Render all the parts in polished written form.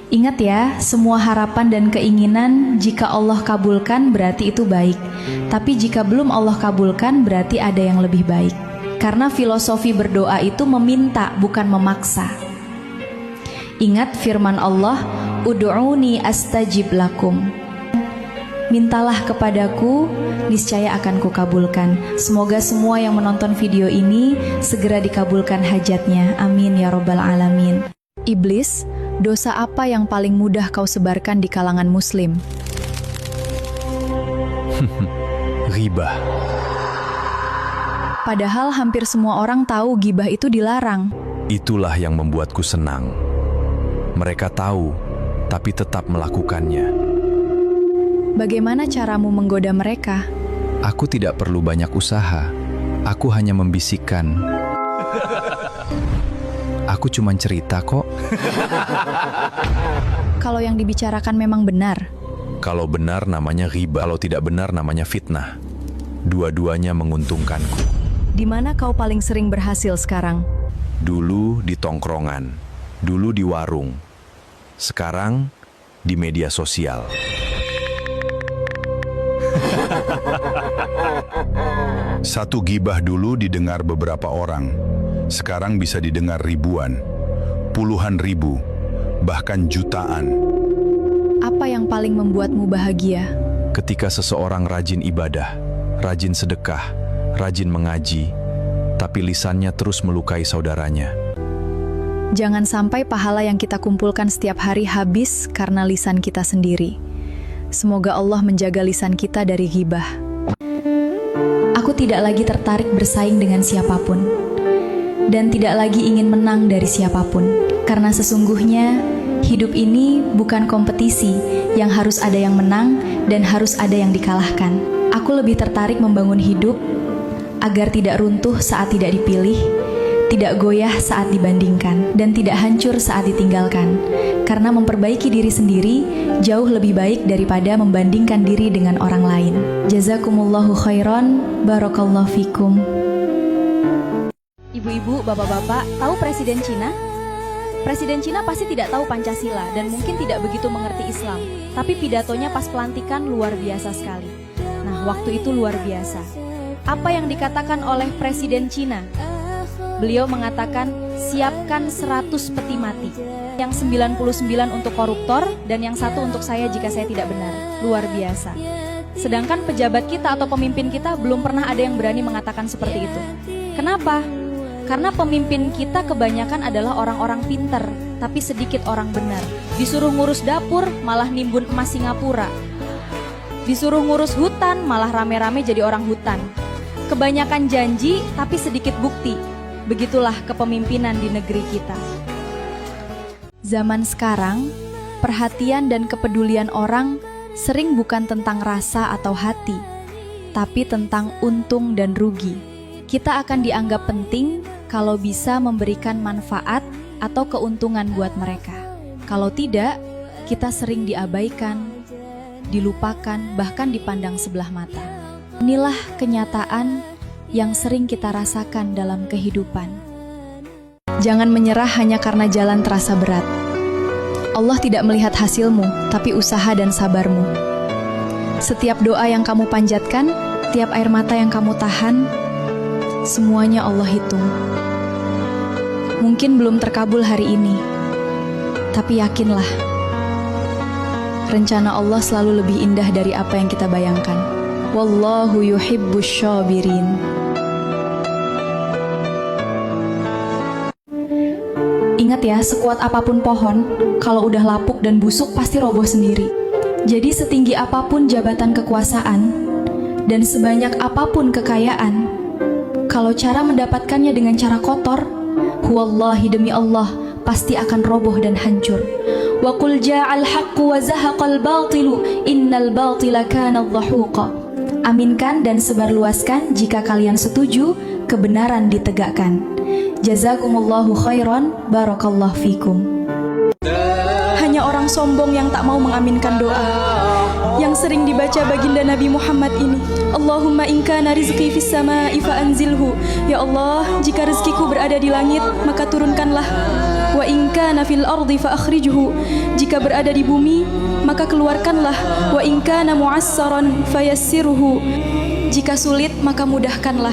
Ingat ya, semua harapan dan keinginan jika Allah kabulkan berarti itu baik. Tapi jika belum Allah kabulkan berarti ada yang lebih baik. Karena filosofi berdoa itu meminta, bukan memaksa. Ingat firman Allah, Ud'uni astajib lakum. Mintalah kepadaku, niscaya akan kukabulkan. Semoga semua yang menonton video ini segera dikabulkan hajatnya. Amin ya robbal alamin. Iblis, dosa apa yang paling mudah kau sebarkan di kalangan muslim? Ghibah. Padahal hampir semua orang tahu ghibah itu dilarang. Itulah yang membuatku senang. Mereka tahu, tapi tetap melakukannya. Bagaimana caramu menggoda mereka? Aku tidak perlu banyak usaha. Aku hanya membisikkan. Aku cuma cerita kok. Kalau yang dibicarakan memang benar. Kalau benar namanya ghibah, kalau tidak benar namanya fitnah. Dua-duanya menguntungkanku. Di mana kau paling sering berhasil sekarang? Dulu di tongkrongan, dulu di warung. Sekarang di media sosial. Satu gibah dulu didengar beberapa orang. Sekarang bisa didengar ribuan, puluhan ribu, bahkan jutaan. Apa yang paling membuatmu bahagia? Ketika seseorang rajin ibadah, rajin sedekah, rajin mengaji, tapi lisannya terus melukai saudaranya. Jangan sampai pahala yang kita kumpulkan setiap hari habis karena lisan kita sendiri. Semoga Allah menjaga lisan kita dari ghibah. Aku tidak lagi tertarik bersaing dengan siapapun. Dan tidak lagi ingin menang dari siapapun. Karena sesungguhnya hidup ini bukan kompetisi yang harus ada yang menang dan harus ada yang dikalahkan. Aku lebih tertarik membangun hidup agar tidak runtuh saat tidak dipilih, tidak goyah saat dibandingkan, dan tidak hancur saat ditinggalkan. Karena memperbaiki diri sendiri jauh lebih baik daripada membandingkan diri dengan orang lain. Jazakumullahu khairan, barakallahu fikum. Ibu-ibu, bapak-bapak, tahu Presiden Cina? Presiden Cina pasti tidak tahu Pancasila dan mungkin tidak begitu mengerti Islam. Tapi pidatonya pas pelantikan luar biasa sekali. Nah, waktu itu luar biasa. Apa yang dikatakan oleh Presiden Cina? Beliau mengatakan, siapkan 100 peti mati. Yang 99 untuk koruptor dan yang 1 untuk saya jika saya tidak benar. Luar biasa. Sedangkan pejabat kita atau pemimpin kita belum pernah ada yang berani mengatakan seperti itu. Kenapa? Karena pemimpin kita kebanyakan adalah orang-orang pinter, tapi sedikit orang benar. Disuruh ngurus dapur, malah nimbun emas Singapura. Disuruh ngurus hutan, malah rame-rame jadi orang hutan. Kebanyakan janji, tapi sedikit bukti. Begitulah kepemimpinan di negeri kita. Zaman sekarang, perhatian dan kepedulian orang sering bukan tentang rasa atau hati, tapi tentang untung dan rugi. Kita akan dianggap penting kalau bisa memberikan manfaat atau keuntungan buat mereka. Kalau tidak, kita sering diabaikan, dilupakan, bahkan dipandang sebelah mata. Inilah kenyataan yang sering kita rasakan dalam kehidupan. Jangan menyerah hanya karena jalan terasa berat. Allah tidak melihat hasilmu, tapi usaha dan sabarmu. Setiap doa yang kamu panjatkan, tiap air mata yang kamu tahan, semuanya Allah hitung. Mungkin belum terkabul hari ini, tapi yakinlah, rencana Allah selalu lebih indah dari apa yang kita bayangkan. Wallahu yuhibbus syabirin. Ingat ya, sekuat apapun pohon, kalau udah lapuk dan busuk pasti roboh sendiri. Jadi setinggi apapun jabatan kekuasaan, dan sebanyak apapun kekayaan, kalau cara mendapatkannya dengan cara kotor, wallahi demi Allah, pasti akan roboh dan hancur. Wa qul ja'al haqqu wa zahaqal batilu innal batila kana dhahuqa. Aminkan dan sebarluaskan jika kalian setuju, kebenaran ditegakkan. Jazakumullahu khairan, barakallahu fikum. Hanya orang sombong yang tak mau mengaminkan doa yang sering dibaca baginda Nabi Muhammad ini. Allahumma in kana rizqi fis samaa'i fa anzilhu. Ya Allah, jika rezekiku berada di langit, maka turunkanlah. Wa in kana fil ardi fa akhrijhu. Jika berada di bumi, maka keluarkanlah. Wa in kana mu'assaran fayassirhu. Jika sulit, maka mudahkanlah.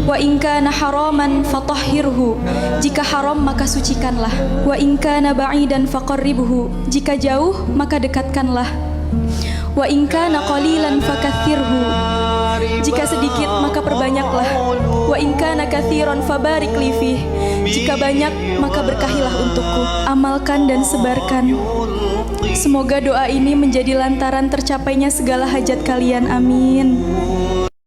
Wa in kana haraman fatahhirhu. Jika haram, maka sucikanlah. Wa in kana ba'idan faqarribhu. Jika jauh, maka dekatkanlah. Wa in kana qalilan fakaththirhu. Jika sedikit, maka perbanyaklah. Wa in kana katsiran fabarik li fih. Jika banyak, maka berkahilah untukku. Amalkan dan sebarkan. Semoga doa ini menjadi lantaran tercapainya segala hajat kalian. Amin.